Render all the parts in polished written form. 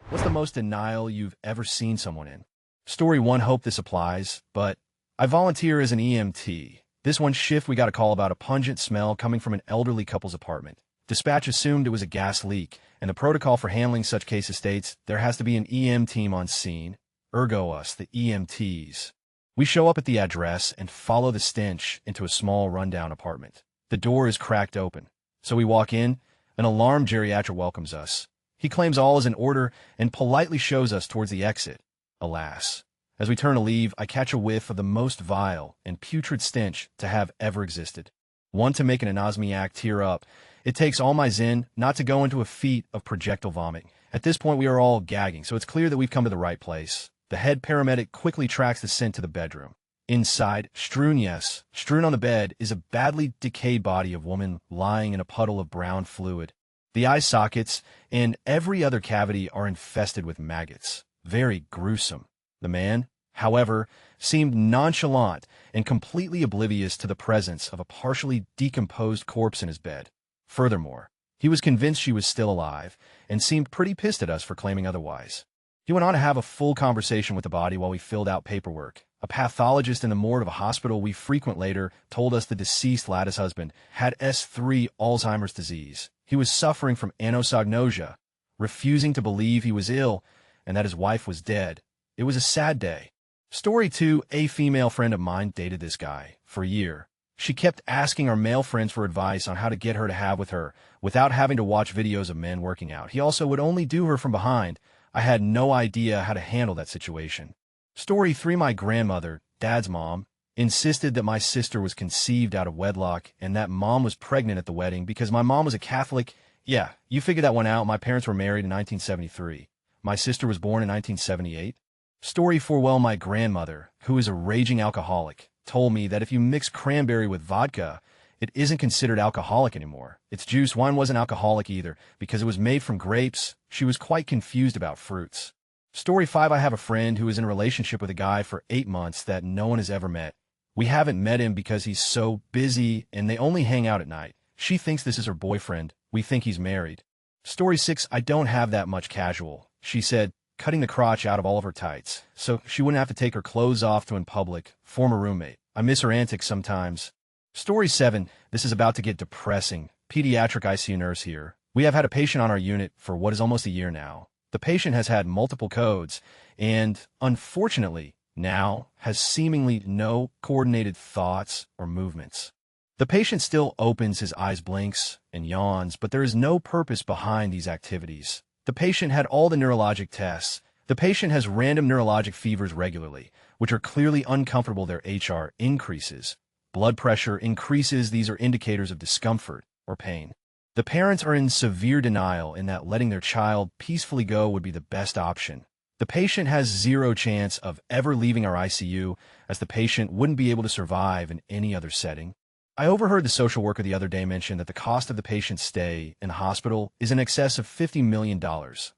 What's the most denial you've ever seen someone in? Story 1, hope this applies, but I volunteer as an EMT. This one shift we got a call about a pungent smell coming from an elderly couple's apartment. Dispatch assumed it was a gas leak, and the protocol for handling such cases states there has to be an EM team on scene, ergo us, the EMTs. We show up at the address and follow the stench into a small rundown apartment. The door is cracked open, so we walk in. An alarmed geriatric welcomes us. He claims all is in order and politely shows us towards the exit. Alas, as we turn to leave, I catch a whiff of the most vile and putrid stench to have ever existed. One to make an anosmiac tear up. It takes all my zen not to go into a feat of projectile vomiting. At this point, we are all gagging, so it's clear that we've come to the right place. The head paramedic quickly tracks the scent to the bedroom. Inside, strewn on the bed, is a badly decayed body of woman lying in a puddle of brown fluid. The eye sockets and every other cavity are infested with maggots. Very gruesome. The man, however, seemed nonchalant and completely oblivious to the presence of a partially decomposed corpse in his bed. Furthermore, he was convinced she was still alive and seemed pretty pissed at us for claiming otherwise. He went on to have a full conversation with the body while we filled out paperwork. A pathologist in the morgue of a hospital we frequent later told us the deceased lattice husband had S3 Alzheimer's disease. He was suffering from anosognosia, refusing to believe he was ill and that his wife was dead. It was a sad day. Story 2, a female friend of mine dated this guy for a year. She kept asking our male friends for advice on how to get her to have with her without having to watch videos of men working out. He also would only do her from behind. I had no idea how to handle that situation. Story 3, my grandmother, Dad's mom, insisted that my sister was conceived out of wedlock and that Mom was pregnant at the wedding because my mom was a Catholic. Yeah, you figured that one out. My parents were married in 1973. My sister was born in 1978. Story 4, well, my grandmother, who is a raging alcoholic, told me that if you mix cranberry with vodka, it isn't considered alcoholic anymore. It's juice. Wine wasn't alcoholic either because it was made from grapes. She was quite confused about fruits. Story 5, I have a friend who is in a relationship with a guy for 8 months that no one has ever met. We haven't met him because he's so busy and they only hang out at night. She thinks this is her boyfriend. We think he's married. Story 6, I don't have that much casual. She said, cutting the crotch out of all of her tights, so she wouldn't have to take her clothes off to in public. Former roommate. I miss her antics sometimes. Story 7, this is about to get depressing. Pediatric ICU nurse here. We have had a patient on our unit for what is almost a year now. The patient has had multiple codes and, unfortunately, now has seemingly no coordinated thoughts or movements. The patient still opens his eyes, blinks, and yawns, but there is no purpose behind these activities. The patient had all the neurologic tests. The patient has random neurologic fevers regularly, which are clearly uncomfortable. Their HR increases. Blood pressure increases. These are indicators of discomfort or pain. The parents are in severe denial in that letting their child peacefully go would be the best option. The patient has zero chance of ever leaving our ICU, as the patient wouldn't be able to survive in any other setting. I overheard the social worker the other day mention that the cost of the patient's stay in the hospital is in excess of $50 million.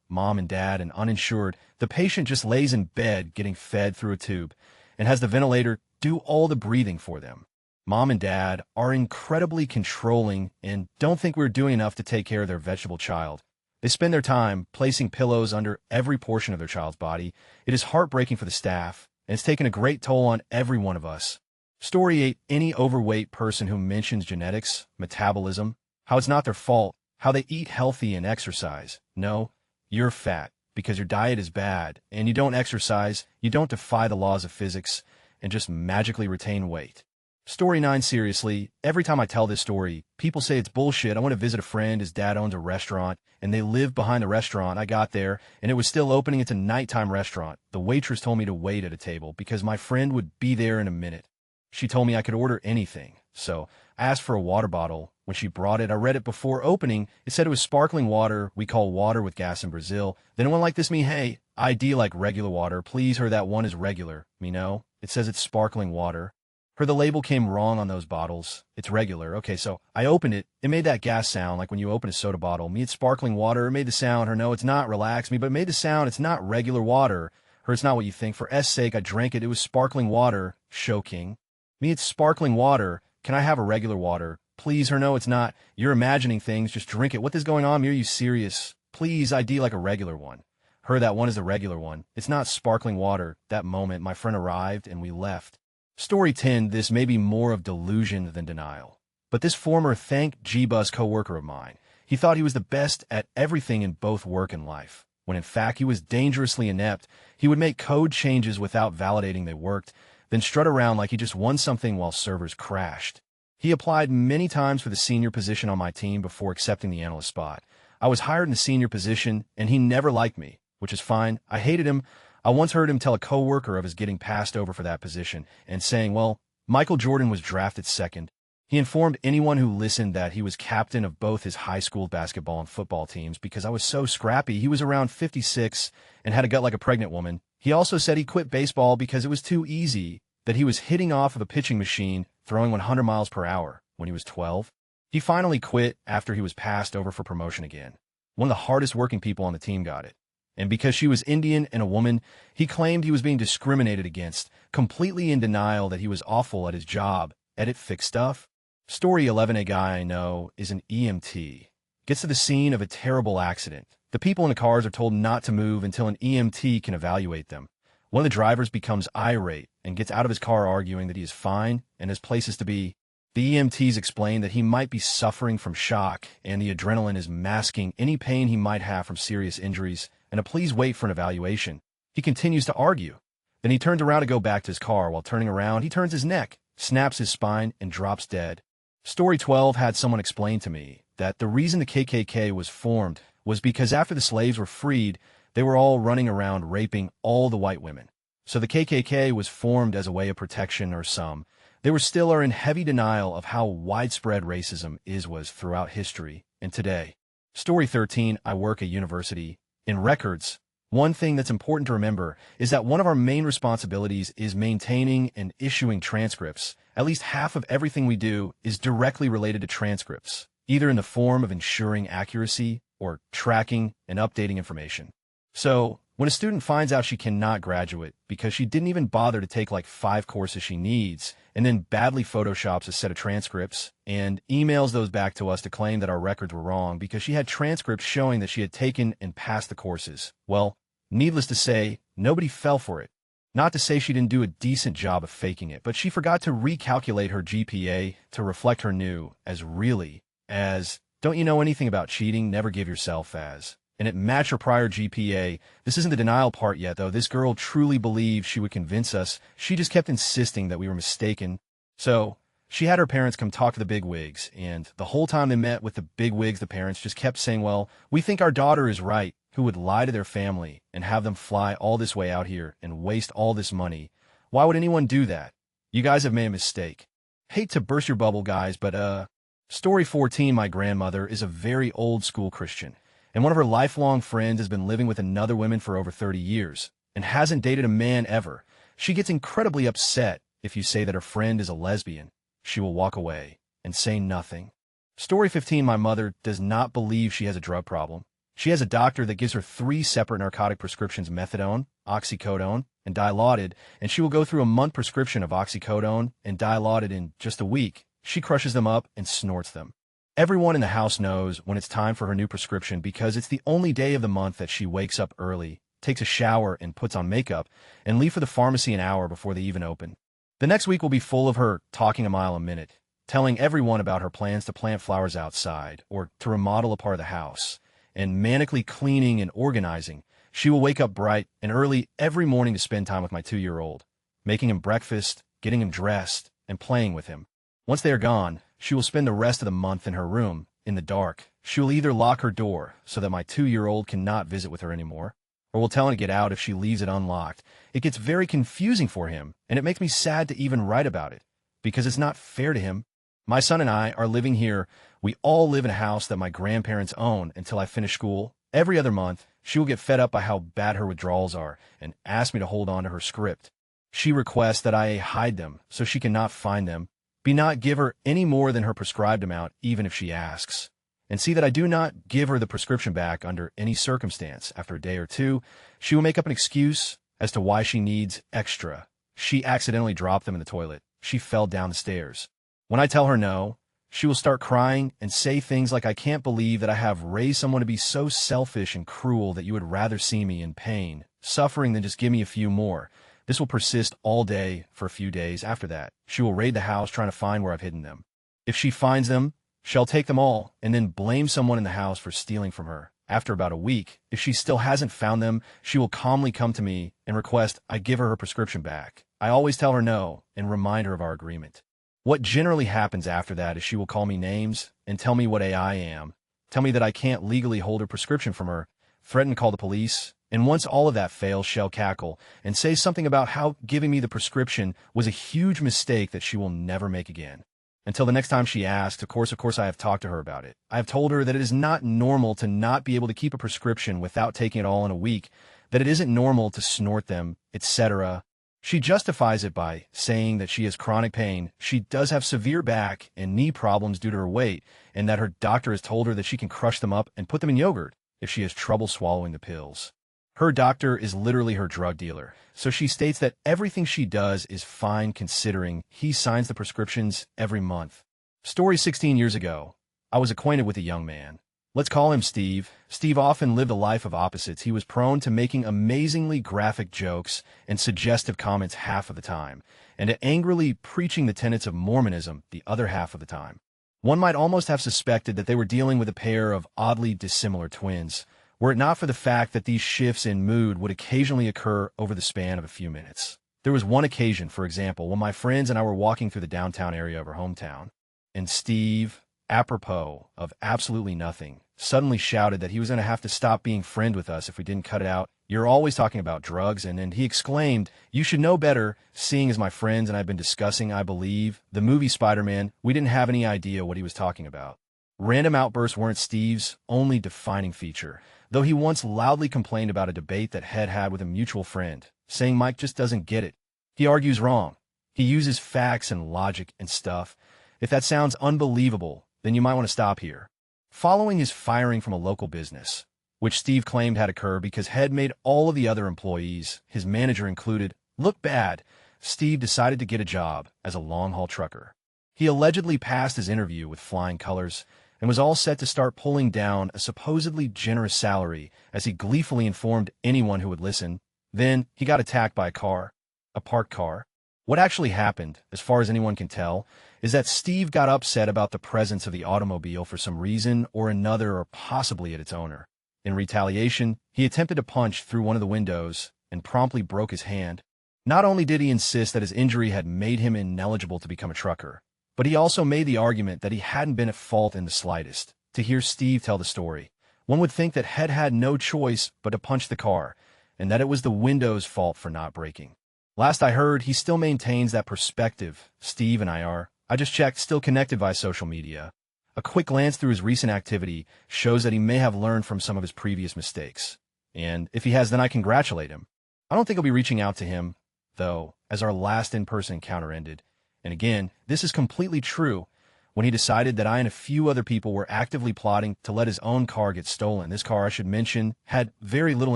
Mom and dad and uninsured, the patient just lays in bed getting fed through a tube and has the ventilator do all the breathing for them. Mom and dad are incredibly controlling and don't think we're doing enough to take care of their vegetable child. They spend their time placing pillows under every portion of their child's body. It is heartbreaking for the staff, and it's taken a great toll on every one of us. Story 8, any overweight person who mentions genetics, metabolism, how it's not their fault, how they eat healthy and exercise. No, you're fat because your diet is bad and you don't exercise, you don't defy the laws of physics, and just magically retain weight. Story 9, seriously, every time I tell this story, people say it's bullshit. I want to visit a friend, his dad owns a restaurant, and they live behind the restaurant. I got there, and it was still opening. It's a nighttime restaurant. The waitress told me to wait at a table because my friend would be there in a minute. She told me I could order anything, so I asked for a water bottle. When she brought it, I read it before opening. It said it was sparkling water. We call water with gas in Brazil. Then it went like this, me, hey, ID like regular water. Please, her, that one is regular. Me, no. It says it's sparkling water. Her, the label came wrong on those bottles. It's regular. Okay, so I opened it. It made that gas sound like when you open a soda bottle. Me, it's sparkling water. It made the sound. Her, no, it's not. Relax me. But it made the sound. It's not regular water. Her, it's not what you think. For S sake, I drank it. It was sparkling water. Show king. Me, it's sparkling water. Can I have a regular water? Please, her, no, it's not. You're imagining things. Just drink it. What is going on? Are you serious? Please, ID like a regular one. Her, that one is the regular one. It's not sparkling water. That moment, my friend arrived and we left. Story 10, this may be more of delusion than denial. But this former thank G-Bus coworker of mine, he thought he was the best at everything in both work and life, when in fact he was dangerously inept. He would make code changes without validating they worked, then strut around like he just won something while servers crashed. He applied many times for the senior position on my team before accepting the analyst spot. I was hired in the senior position, and he never liked me, which is fine. I hated him. I once heard him tell a coworker of his getting passed over for that position and saying, well, Michael Jordan was drafted second. He informed anyone who listened that he was captain of both his high school basketball and football teams because I was so scrappy. He was around 56 and had a gut like a pregnant woman. He also said he quit baseball because it was too easy, that he was hitting off of a pitching machine, throwing 100 miles per hour when he was 12. He finally quit after he was passed over for promotion again. One of the hardest working people on the team got it. And because she was Indian and a woman, he claimed he was being discriminated against, completely in denial that he was awful at his job. Edit fix stuff. Story 11, a guy I know is an EMT. Gets to the scene of a terrible accident. The people in the cars are told not to move until an EMT can evaluate them. One of the drivers becomes irate and gets out of his car arguing that he is fine and has places to be. The EMTs explain that he might be suffering from shock and the adrenaline is masking any pain he might have from serious injuries, and to please wait for an evaluation. He continues to argue. Then he turns around to go back to his car. While turning around, he turns his neck, snaps his spine, and drops dead. Story 12 had someone explain to me that the reason the KKK was formed was because after the slaves were freed, they were all running around raping all the white women. So the KKK was formed as a way of protection, or some. They were still are in heavy denial of how widespread racism was throughout history and today. Story 13, I work at university. In records, one thing that's important to remember is that one of our main responsibilities is maintaining and issuing transcripts. At least half of everything we do is directly related to transcripts, either in the form of ensuring accuracy or tracking and updating information. So, when a student finds out she cannot graduate because she didn't even bother to take like 5 courses she needs, and then badly photoshops a set of transcripts and emails those back to us to claim that our records were wrong because she had transcripts showing that she had taken and passed the courses, well, needless to say, nobody fell for it. Not to say she didn't do a decent job of faking it, but she forgot to recalculate her GPA to reflect her new as, don't you know anything about cheating? Never give yourself as. And it matched her prior GPA. This isn't the denial part yet, though. This girl truly believed she would convince us. She just kept insisting that we were mistaken. So, she had her parents come talk to the bigwigs, and the whole time they met with the bigwigs, the parents just kept saying, well, we think our daughter is right. Who would lie to their family and have them fly all this way out here and waste all this money? Why would anyone do that? You guys have made a mistake. Hate to burst your bubble, guys, but Story 14, my grandmother is a very old school Christian, and one of her lifelong friends has been living with another woman for over 30 years and hasn't dated a man ever. She gets incredibly upset if you say that her friend is a lesbian. She will walk away and say nothing. Story 15, my mother does not believe she has a drug problem. She has a doctor that gives her 3 separate narcotic prescriptions, methadone, oxycodone, and Dilaudid, and she will go through a month prescription of oxycodone and Dilaudid in just a week. She crushes them up and snorts them. Everyone in the house knows when it's time for her new prescription because it's the only day of the month that she wakes up early, takes a shower, and puts on makeup, and leave for the pharmacy an hour before they even open. The next week will be full of her talking a mile a minute, telling everyone about her plans to plant flowers outside or to remodel a part of the house, and manically cleaning and organizing. She will wake up bright and early every morning to spend time with my 2-year-old, making him breakfast, getting him dressed, and playing with him. Once they are gone, she will spend the rest of the month in her room, in the dark. She will either lock her door so that my 2-year-old cannot visit with her anymore, or will tell him to get out if she leaves it unlocked. It gets very confusing for him, and it makes me sad to even write about it, because it's not fair to him. My son and I are living here. We all live in a house that my grandparents own until I finish school. Every other month, she will get fed up by how bad her withdrawals are and ask me to hold on to her script. She requests that I hide them so she cannot find them, not give her any more than her prescribed amount even if she asks, and see that I do not give her the prescription back under any circumstance. After a day or two, she will make up an excuse as to why she needs extra. She accidentally dropped them in the toilet. She fell down the stairs. When I tell her no, She will start crying and say things like, "I can't believe that I have raised someone to be so selfish and cruel that you would rather see me in pain, suffering than just give me a few more." This will persist all day for a few days. After that, she will raid the house trying to find where I've hidden them. If she finds them, she'll take them all and then blame someone in the house for stealing from her. After about a week, if she still hasn't found them, she will calmly come to me and request I give her prescription back. I always tell her no and remind her of our agreement. What generally happens after that is she will call me names and tell me what I am, tell me that I can't legally hold her prescription from her, threaten to call the police, and once all of that fails, she'll cackle and say something about how giving me the prescription was a huge mistake that she will never make again. Until the next time she asks, of course I have talked to her about it. I have told her that it is not normal to not be able to keep a prescription without taking it all in a week, that it isn't normal to snort them, etc. She justifies it by saying that she has chronic pain, she does have severe back and knee problems due to her weight, and that her doctor has told her that she can crush them up and put them in yogurt if she has trouble swallowing the pills. Her doctor is literally her drug dealer, so she states that everything she does is fine considering he signs the prescriptions every month. Story 16 years ago, I was acquainted with a young man. Let's call him Steve. Steve often lived a life of opposites. He was prone to making amazingly graphic jokes and suggestive comments half of the time, and to angrily preaching the tenets of Mormonism the other half of the time. One might almost have suspected that they were dealing with a pair of oddly dissimilar twins, were it not for the fact that these shifts in mood would occasionally occur over the span of a few minutes. There was one occasion, for example, when my friends and I were walking through the downtown area of our hometown, and Steve, apropos of absolutely nothing, suddenly shouted that he was going to have to stop being friend with us if we didn't cut it out. "You're always talking about drugs," and he exclaimed, "You should know better, seeing as my friends and I have been discussing, I believe, the movie Spider-Man, we didn't have any idea what he was talking about." Random outbursts weren't Steve's only defining feature, though he once loudly complained about a debate that had with a mutual friend, saying Mike just doesn't get it. He argues wrong. He uses facts and logic and stuff. If that sounds unbelievable, then you might want to stop here. Following his firing from a local business, which Steve claimed had occurred because Head made all of the other employees, his manager included, look bad, Steve decided to get a job as a long-haul trucker. He allegedly passed his interview with flying colors and was all set to start pulling down a supposedly generous salary as he gleefully informed anyone who would listen. Then he got attacked by a parked car. What actually happened, as far as anyone can tell, is that Steve got upset about the presence of the automobile for some reason or another, or possibly at its owner. In retaliation, he attempted to punch through one of the windows and promptly broke his hand. Not only did he insist that his injury had made him ineligible to become a trucker, but he also made the argument that he hadn't been at fault in the slightest. To hear Steve tell the story, one would think that Head had no choice but to punch the car, and that it was the window's fault for not breaking. Last I heard, he still maintains that perspective. Steve and I just checked, still connected via social media. A quick glance through his recent activity shows that he may have learned from some of his previous mistakes. And if he has, then I congratulate him. I don't think I'll be reaching out to him, though, as our last in-person encounter ended. And again, this is completely true, when he decided that I and a few other people were actively plotting to let his own car get stolen. This car, I should mention, had very little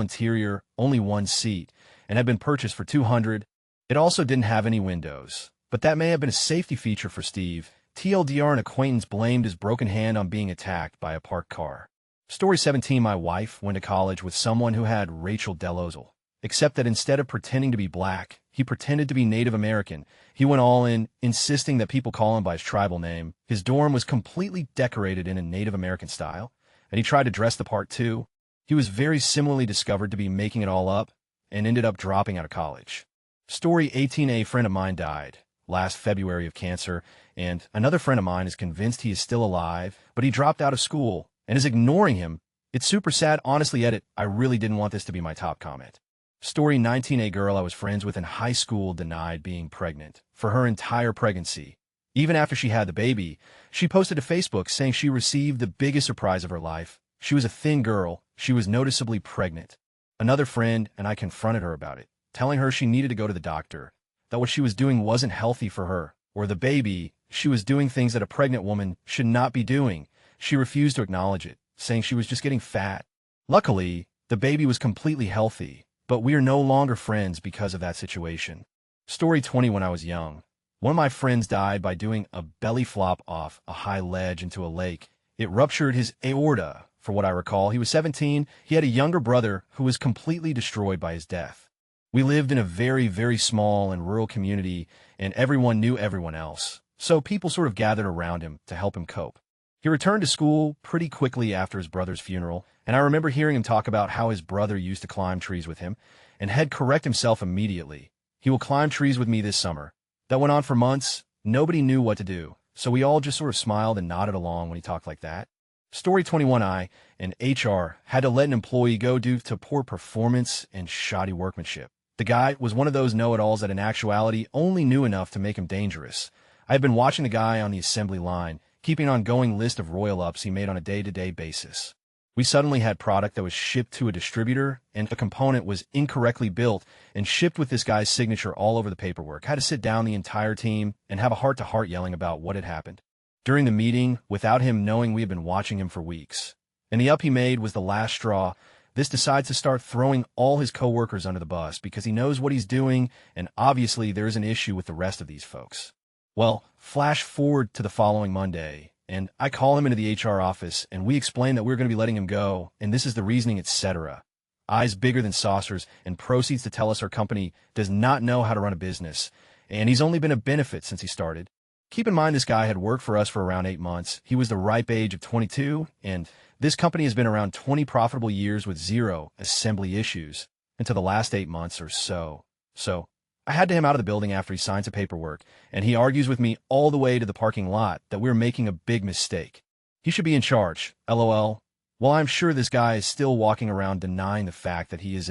interior, only one seat, and had been purchased for $200. It also didn't have any windows, but that may have been a safety feature for Steve. TLDR, an acquaintance blamed his broken hand on being attacked by a parked car. Story 17, my wife went to college with someone who had Rachel Delozal, except that instead of pretending to be black, he pretended to be Native American. He went all in, insisting that people call him by his tribal name. His dorm was completely decorated in a Native American style, and he tried to dress the part too. He was very similarly discovered to be making it all up, and ended up dropping out of college. Story 18, a friend of mine died last February of cancer, and another friend of mine is convinced he is still alive, but he dropped out of school and is ignoring him. It's super sad. Honestly, edit, I really didn't want this to be my top comment. Story 19, a girl I was friends with in high school denied being pregnant for her entire pregnancy. Even after she had the baby, she posted to Facebook saying she received the biggest surprise of her life. She was a thin girl. She was noticeably pregnant. Another friend and I confronted her about it, telling her she needed to go to the doctor, that what she was doing wasn't healthy for her or the baby. She was doing things that a pregnant woman should not be doing. She refused to acknowledge it, saying she was just getting fat. Luckily, the baby was completely healthy, but we are no longer friends because of that situation. Story 20, when I was young, One of my friends died by doing a belly flop off a high ledge into a lake. It ruptured his aorta, for what I recall. He was 17. He had a younger brother who was completely destroyed by his death. We lived in a very, very small and rural community, and everyone knew everyone else. So people sort of gathered around him to help him cope. He returned to school pretty quickly after his brother's funeral, and I remember hearing him talk about how his brother used to climb trees with him, and had correct himself immediately. He will climb trees with me this summer. That went on for months. Nobody knew what to do, so we all just sort of smiled and nodded along when he talked like that. Story 21I and HR had to let an employee go due to poor performance and shoddy workmanship. The guy was one of those know-it-alls that in actuality only knew enough to make him dangerous. I had been watching the guy on the assembly line, keeping an ongoing list of royal-ups he made on a day-to-day basis. We suddenly had product that was shipped to a distributor, and a component was incorrectly built and shipped with this guy's signature all over the paperwork. Had to sit down the entire team and have a heart-to-heart yelling about what had happened. During the meeting, without him knowing we had been watching him for weeks. And the up he made was the last straw. This decides to start throwing all his coworkers under the bus because he knows what he's doing, and obviously there's an issue with the rest of these folks. Well, flash forward to the following Monday, and I call him into the HR office, and we explain that we're going to be letting him go, and this is the reasoning, etc. Eyes bigger than saucers, and proceeds to tell us our company does not know how to run a business, and he's only been a benefit since he started. Keep in mind this guy had worked for us for around 8 months. He was the ripe age of 22, and this company has been around 20 profitable years with 0 assembly issues until the last 8 months or so. So I had him out of the building after he signs the paperwork, and he argues with me all the way to the parking lot that we're making a big mistake. He should be in charge, LOL. Well, I'm sure this guy is still walking around denying the fact that he is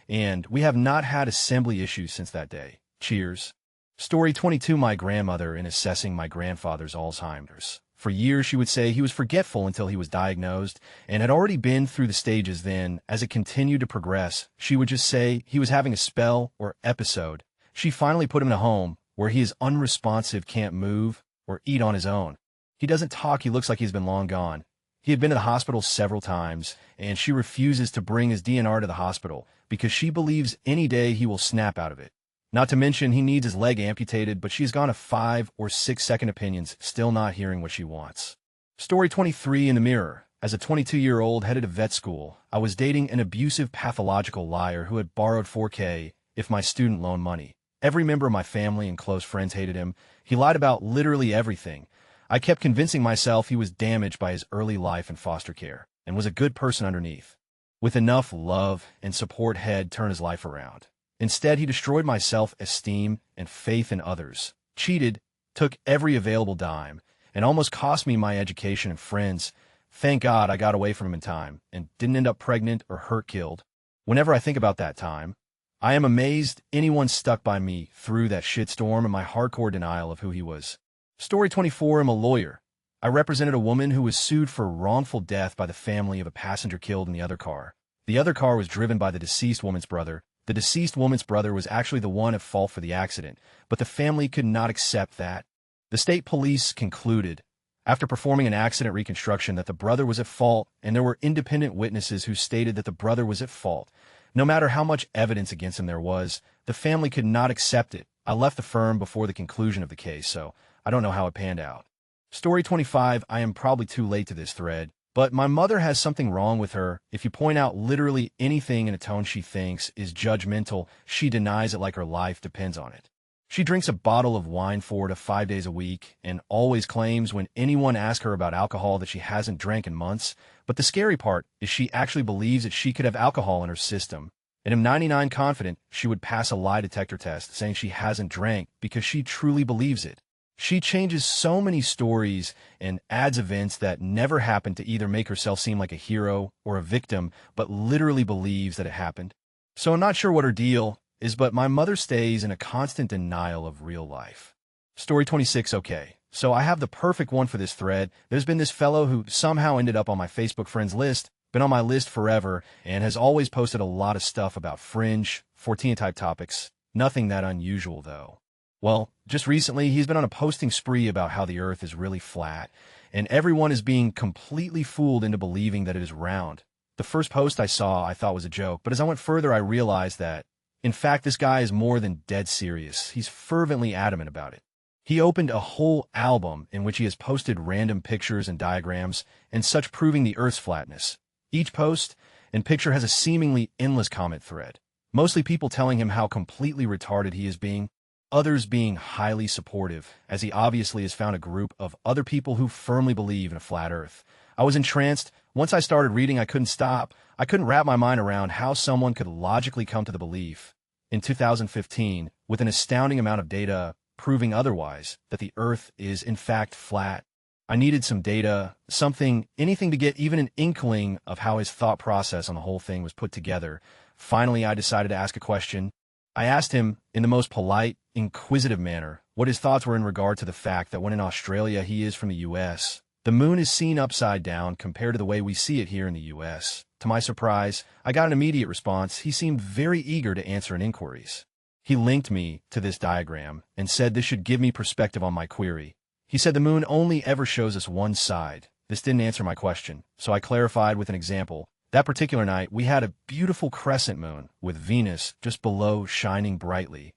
and we have not had assembly issues since that day. Cheers. Story 22. My grandmother in assessing my grandfather's Alzheimer's. For years, she would say he was forgetful until he was diagnosed and had already been through the stages. Then, as it continued to progress, she would just say he was having a spell or episode. She finally put him in a home where he is unresponsive, can't move or eat on his own. He doesn't talk. He looks like he's been long gone. He had been to the hospital several times, and she refuses to bring his DNR to the hospital because she believes any day he will snap out of it. Not to mention, he needs his leg amputated, but she's gone to 5 or 6 second opinions, still not hearing what she wants. Story 23. In the mirror. As a 22-year-old headed to vet school, I was dating an abusive pathological liar who had borrowed $4,000 if my student loan money. Every member of my family and close friends hated him. He lied about literally everything. I kept convincing myself he was damaged by his early life in foster care and was a good person underneath. With enough love and support, had turned his life around. Instead, he destroyed my self-esteem and faith in others, cheated, took every available dime, and almost cost me my education and friends. Thank God I got away from him in time and didn't end up pregnant or killed. Whenever I think about that time, I am amazed anyone stuck by me through that shitstorm and my hardcore denial of who he was. Story 24. I'm a lawyer. I represented a woman who was sued for wrongful death by the family of a passenger killed in the other car. The other car was driven by the deceased woman's brother. The deceased woman's brother was actually the one at fault for the accident, but the family could not accept that. The state police concluded, after performing an accident reconstruction, that the brother was at fault, and there were independent witnesses who stated that the brother was at fault. No matter how much evidence against him there was, the family could not accept it. I left the firm before the conclusion of the case, so I don't know how it panned out. Story 25. I am probably too late to this thread, but my mother has something wrong with her. If you point out literally anything in a tone she thinks is judgmental, she denies it like her life depends on it. She drinks a bottle of wine 4 to 5 days a week and always claims when anyone asks her about alcohol that she hasn't drank in months. But the scary part is she actually believes that she could have alcohol in her system. And I'm 99% confident she would pass a lie detector test saying she hasn't drank because she truly believes it. She changes so many stories and adds events that never happened to either make herself seem like a hero or a victim, but literally believes that it happened. So I'm not sure what her deal is, but my mother stays in a constant denial of real life. Story 26. Okay, so I have the perfect one for this thread. There's been this fellow who somehow ended up on my Facebook friends list, been on my list forever, and has always posted a lot of stuff about fringe, 14-type topics. Nothing that unusual, though. Well, just recently, he's been on a posting spree about how the earth is really flat, and everyone is being completely fooled into believing that it is round. The first post I saw I thought was a joke, but as I went further, I realized that, in fact, this guy is more than dead serious. He's fervently adamant about it. He opened a whole album in which he has posted random pictures and diagrams and such proving the Earth's flatness. Each post and picture has a seemingly endless comment thread, mostly people telling him how completely retarded he is being, others being highly supportive, as he obviously has found a group of other people who firmly believe in a flat Earth. I was entranced. Once I started reading, I couldn't stop. I couldn't wrap my mind around how someone could logically come to the belief, in 2015, with an astounding amount of data proving otherwise, that the Earth is in fact flat. I needed some data, something, anything to get even an inkling of how his thought process on the whole thing was put together. Finally, I decided to ask a question. I asked him, in the most polite, inquisitive manner, what his thoughts were in regard to the fact that when in Australia he is from the U.S., the moon is seen upside down compared to the way we see it here in the U.S. To my surprise, I got an immediate response. He seemed very eager to answer an inquiries. He linked me to this diagram and said this should give me perspective on my query. He said the moon only ever shows us one side. This didn't answer my question, so I clarified with an example. That particular night, we had a beautiful crescent moon with Venus just below shining brightly.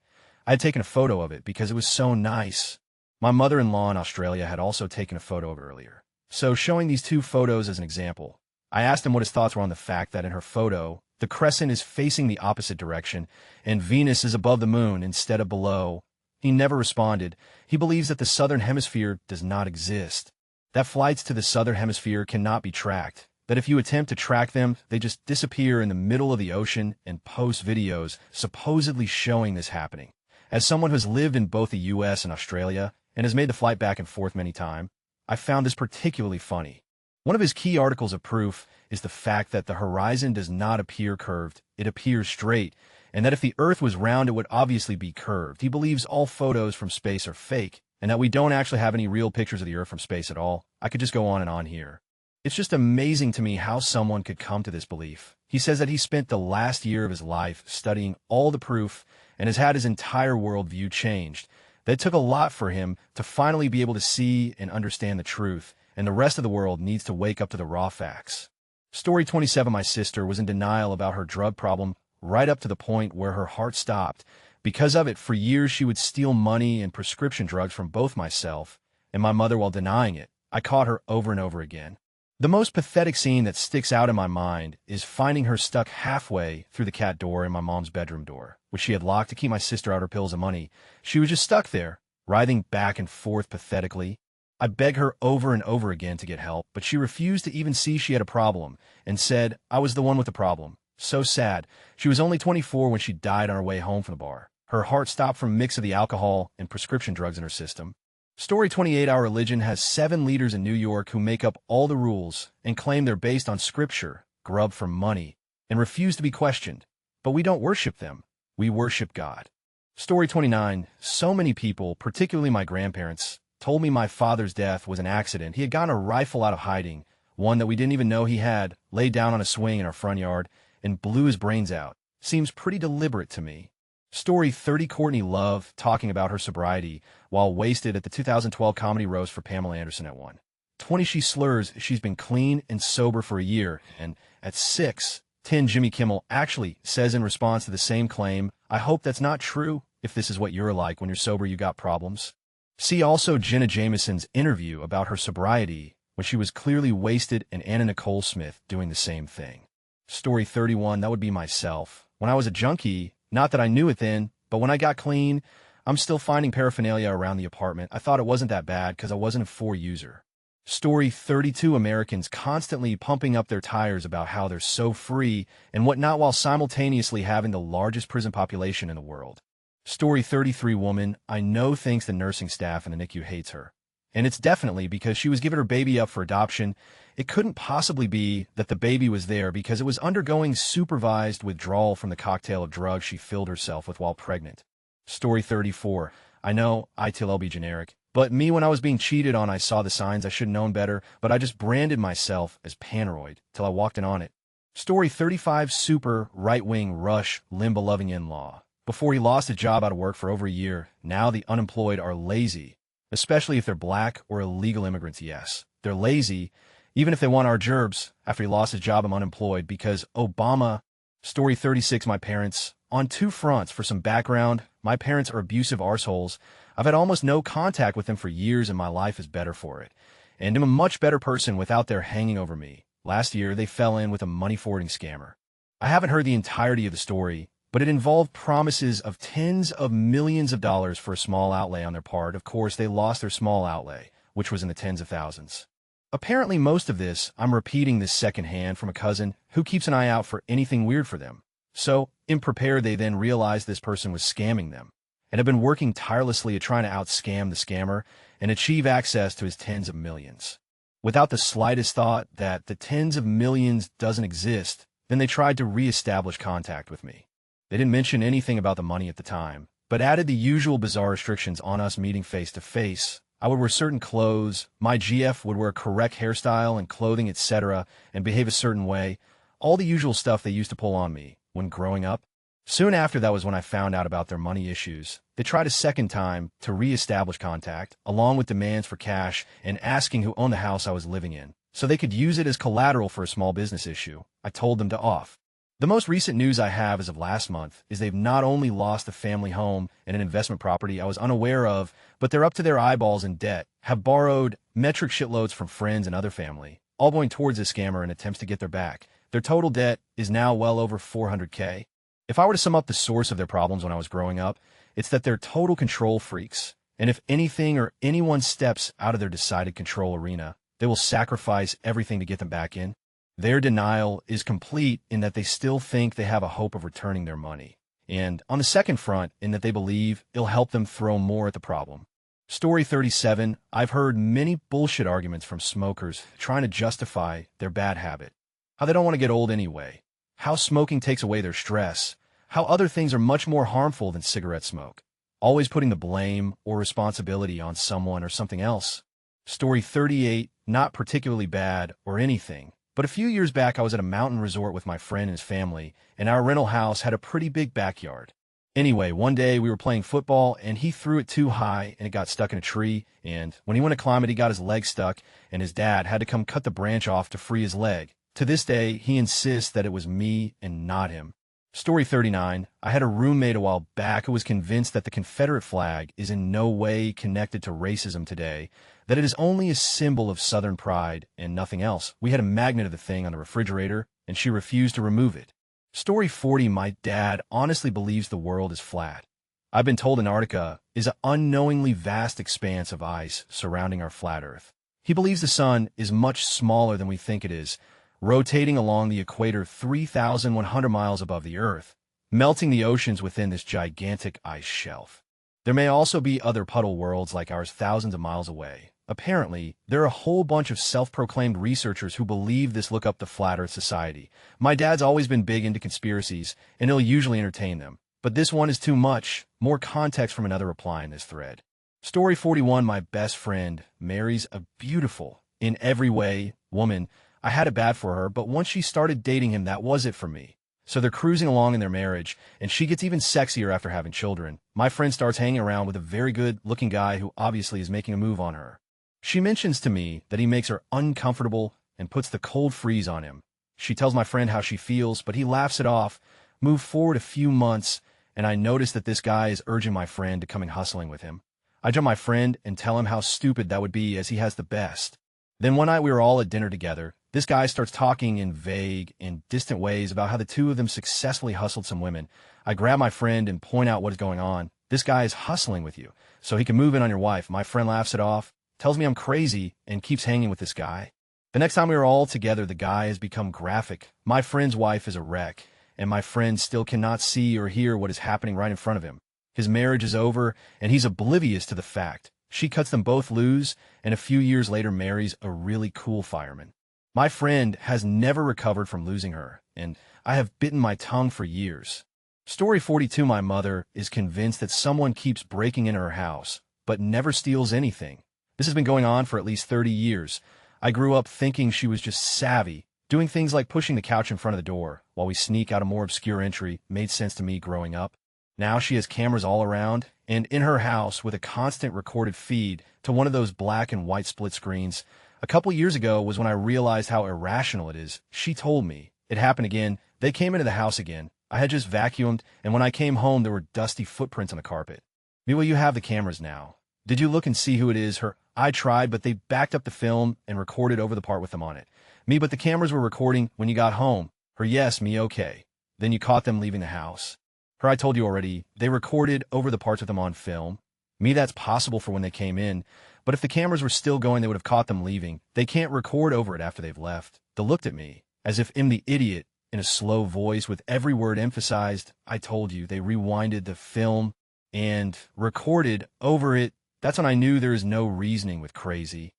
I had taken a photo of it because it was so nice. My mother-in-law in Australia had also taken a photo of it earlier. So showing these two photos as an example, I asked him what his thoughts were on the fact that in her photo, the crescent is facing the opposite direction, and Venus is above the moon instead of below. He never responded. He believes that the southern hemisphere does not exist, that flights to the southern hemisphere cannot be tracked, that if you attempt to track them, they just disappear in the middle of the ocean, and post videos supposedly showing this happening. As someone who has lived in both the U.S. and Australia and has made the flight back and forth many times, I found this particularly funny. One of his key articles of proof is the fact that the horizon does not appear curved, it appears straight, and that if the Earth was round, it would obviously be curved. He believes all photos from space are fake, and that we don't actually have any real pictures of the Earth from space at all. I could just go on and on here. It's just amazing to me how someone could come to this belief. He says that he spent the last year of his life studying all the proof and has had his entire worldview changed. That took a lot for him to finally be able to see and understand the truth, and the rest of the world needs to wake up to the raw facts. Story 27. My sister was in denial about her drug problem right up to the point where her heart stopped. Because of it, for years she would steal money and prescription drugs from both myself and my mother while denying it. I caught her over and over again. The most pathetic scene that sticks out in my mind is finding her stuck halfway through the cat door in my mom's bedroom door, which she had locked to keep my sister out her pills and money. She was just stuck there, writhing back and forth pathetically. I begged her over and over again to get help, but she refused to even see she had a problem and said I was the one with the problem. So sad. She was only 24 when she died on her way home from the bar. Her heart stopped from a mix of the alcohol and prescription drugs in her system. Story 28. Our religion has 7 leaders in New York who make up all the rules and claim they're based on scripture, grub for money, and refuse to be questioned. But we don't worship them. We worship God. Story 29. So many people, particularly my grandparents, told me my father's death was an accident. He had gotten a rifle out of hiding, one that we didn't even know he had, laid down on a swing in our front yard, and blew his brains out. Seems pretty deliberate to me. Story 30. Courtney Love talking about her sobriety while wasted at the 2012 comedy roast for Pamela Anderson at 1:20. She slurs she's been clean and sober for a year, and at 6:10 Jimmy Kimmel actually says in response to the same claim, I hope that's not true. If this is what you're like when you're sober, you got problems. See also Jenna Jameson's interview about her sobriety when she was clearly wasted, and Anna Nicole Smith doing the same thing. Story 31. That would be myself. When I was a junkie, not that I knew it then, but when I got clean, I'm still finding paraphernalia around the apartment. I thought it wasn't that bad because I wasn't a 4 user. Story 32. Americans constantly pumping up their tires about how they're so free and whatnot while simultaneously having the largest prison population in the world. Story 33. Woman I know thinks the nursing staff in the NICU hates her. And it's definitely because she was giving her baby up for adoption. It couldn't possibly be that the baby was there because it was undergoing supervised withdrawal from the cocktail of drugs she filled herself with while pregnant. Story 34. I know, ITLL be generic, but me when I was being cheated on, I saw the signs. I should have known better, but I just branded myself as Panaroid till I walked in on it. Story 35. Super right-wing Rush Limbaugh-loving in-law. Before he lost his job out of work for over a year, now the unemployed are lazy. Especially if they're black or illegal immigrants, yes. They're lazy, even if they want our gerbs after he lost his job. I'm unemployed because Obama. Story 36. My parents on two fronts. For some background, my parents are abusive arseholes. I've had almost no contact with them for years, and my life is better for it. And I'm a much better person without their hanging over me. Last year, they fell in with a money-forwarding scammer. I haven't heard the entirety of the story, but it involved promises of tens of millions of dollars for a small outlay on their part. Of course, they lost their small outlay, which was in the tens of thousands. Apparently, most of this, I'm repeating this secondhand from a cousin who keeps an eye out for anything weird for them. So, unprepared, they then realized this person was scamming them, and have been working tirelessly at trying to out-scam the scammer and achieve access to his tens of millions. Without the slightest thought that the tens of millions doesn't exist, then they tried to re-establish contact with me. They didn't mention anything about the money at the time, but added the usual bizarre restrictions on us meeting face-to-face. I would wear certain clothes, my GF would wear a correct hairstyle and clothing, etc., and behave a certain way, all the usual stuff they used to pull on me when growing up. Soon after that was when I found out about their money issues. They tried a second time to re-establish contact, along with demands for cash and asking who owned the house I was living in, so they could use it as collateral for a small business issue. I told them to off. The most recent news I have as of last month is they've not only lost a family home and an investment property I was unaware of, but they're up to their eyeballs in debt, have borrowed metric shitloads from friends and other family, all going towards this scammer in attempts to get their back. Their total debt is now well over $400K. If I were to sum up the source of their problems when I was growing up, it's that they're total control freaks, and if anything or anyone steps out of their decided control arena, they will sacrifice everything to get them back in. Their denial is complete in that they still think they have a hope of returning their money, and on the second front, in that they believe it'll help them throw more at the problem. Story 37, I've heard many bullshit arguments from smokers trying to justify their bad habit. How they don't want to get old anyway. How smoking takes away their stress. How other things are much more harmful than cigarette smoke. Always putting the blame or responsibility on someone or something else. Story 38, not particularly bad or anything, but a few years back I was at a mountain resort with my friend and his family, and our rental house had a pretty big backyard. Anyway, one day we were playing football, and he threw it too high, and it got stuck in a tree, and when he went to climb it, he got his leg stuck, and his dad had to come cut the branch off to free his leg. To this day, he insists that it was me and not him. Story 39, I had a roommate a while back who was convinced that the Confederate flag is in no way connected to racism today, that it is only a symbol of Southern pride and nothing else. We had a magnet of the thing on the refrigerator, and she refused to remove it. Story 40, my dad honestly believes the world is flat. I've been told Antarctica is an unknowingly vast expanse of ice surrounding our flat Earth. He believes the sun is much smaller than we think it is, rotating along the equator 3,100 miles above the Earth, melting the oceans within this gigantic ice shelf. There may also be other puddle worlds like ours thousands of miles away. Apparently, there are a whole bunch of self-proclaimed researchers who believe this. Look up the Flat Earth Society. My dad's always been big into conspiracies, and he'll usually entertain them. But this one is too much. More context from another reply in this thread. Story 41, my best friend marries a beautiful, in every way, woman. I had it bad for her, but once she started dating him, that was it for me. So they're cruising along in their marriage, and she gets even sexier after having children. My friend starts hanging around with a very good-looking guy who obviously is making a move on her. She mentions to me that he makes her uncomfortable and puts the cold freeze on him. She tells my friend how she feels, but he laughs it off. Move forward a few months, and I notice that this guy is urging my friend to come and hustling with him. I jump my friend and tell him how stupid that would be as he has the best. Then one night we were all at dinner together. This guy starts talking in vague and distant ways about how the two of them successfully hustled some women. I grab my friend and point out what is going on. This guy is hustling with you, so he can move in on your wife. My friend laughs it off, tells me I'm crazy, and keeps hanging with this guy. The next time we were all together, the guy has become graphic. My friend's wife is a wreck, and my friend still cannot see or hear what is happening right in front of him. His marriage is over, and he's oblivious to the fact. She cuts them both loose, and a few years later marries a really cool fireman. My friend has never recovered from losing her, and I have bitten my tongue for years. Story 42, my mother is convinced that someone keeps breaking into her house, but never steals anything. This has been going on for at least 30 years. I grew up thinking she was just savvy. Doing things like pushing the couch in front of the door while we sneak out a more obscure entry made sense to me growing up. Now she has cameras all around, and in her house with a constant recorded feed to one of those black and white split screens. A couple years ago was when I realized how irrational it is. She told me. It happened again. They came into the house again. I had just vacuumed, and when I came home, there were dusty footprints on the carpet. Me, well, you have the cameras now. Did you look and see who it is? Her, I tried, but they backed up the film and recorded over the part with them on it. Me, but the cameras were recording when you got home. Her, yes, me, okay. Then you caught them leaving the house. Her, I told you already, they recorded over the parts with them on film. Me, that's possible for when they came in, but if the cameras were still going, they would have caught them leaving. They can't record over it after they've left. They looked at me, as if I'm the idiot, in a slow voice with every word emphasized. I told you, they rewinded the film and recorded over it. That's when I knew there is no reasoning with crazy.